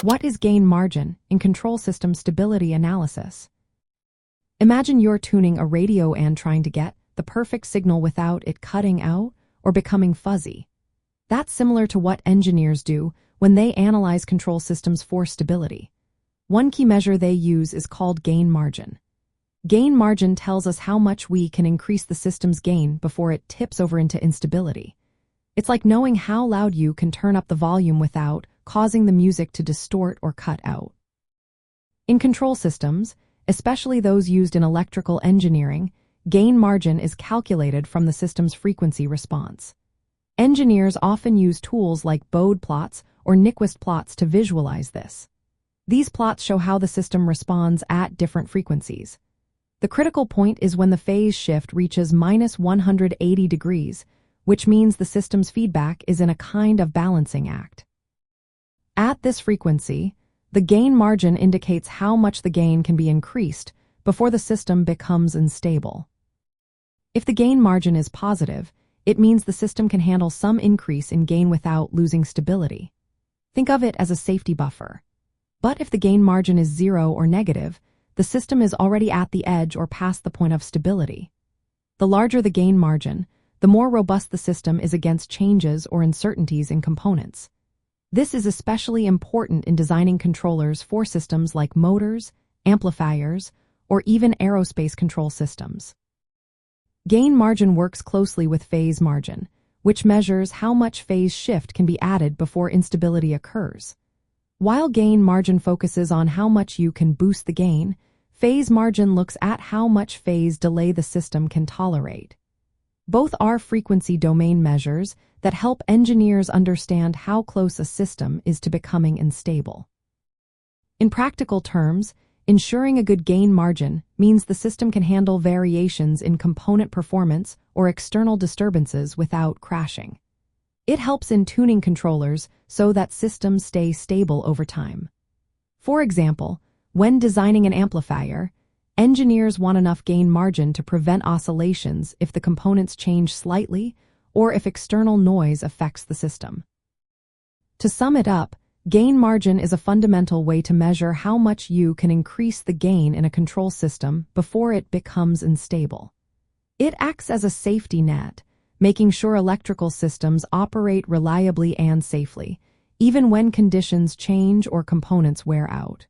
What is gain margin in control system stability analysis? Imagine you're tuning a radio and trying to get the perfect signal without it cutting out or becoming fuzzy. That's similar to what engineers do when they analyze control systems for stability. One key measure they use is called gain margin. Gain margin tells us how much we can increase the system's gain before it tips over into instability. It's like knowing how loud you can turn up the volume without causing the music to distort or cut out. In control systems, especially those used in electrical engineering, gain margin is calculated from the system's frequency response. Engineers often use tools like Bode plots or Nyquist plots to visualize this. These plots show how the system responds at different frequencies. The critical point is when the phase shift reaches -180 degrees, which means the system's feedback is in a kind of balancing act. At this frequency, the gain margin indicates how much the gain can be increased before the system becomes unstable. If the gain margin is positive, it means the system can handle some increase in gain without losing stability. Think of it as a safety buffer. But if the gain margin is 0 or negative, the system is already at the edge or past the point of stability. The larger the gain margin, the more robust the system is against changes or uncertainties in components. This is especially important in designing controllers for systems like motors, amplifiers, or even aerospace control systems. Gain margin works closely with phase margin, which measures how much phase shift can be added before instability occurs. While gain margin focuses on how much you can boost the gain, phase margin looks at how much phase delay the system can tolerate. Both are frequency domain measures that help engineers understand how close a system is to becoming unstable. In practical terms, ensuring a good gain margin means the system can handle variations in component performance or external disturbances without crashing. It helps in tuning controllers so that systems stay stable over time. For example, when designing an amplifier, engineers want enough gain margin to prevent oscillations if the components change slightly or if external noise affects the system. To sum it up, gain margin is a fundamental way to measure how much you can increase the gain in a control system before it becomes unstable. It acts as a safety net, making sure electrical systems operate reliably and safely, even when conditions change or components wear out.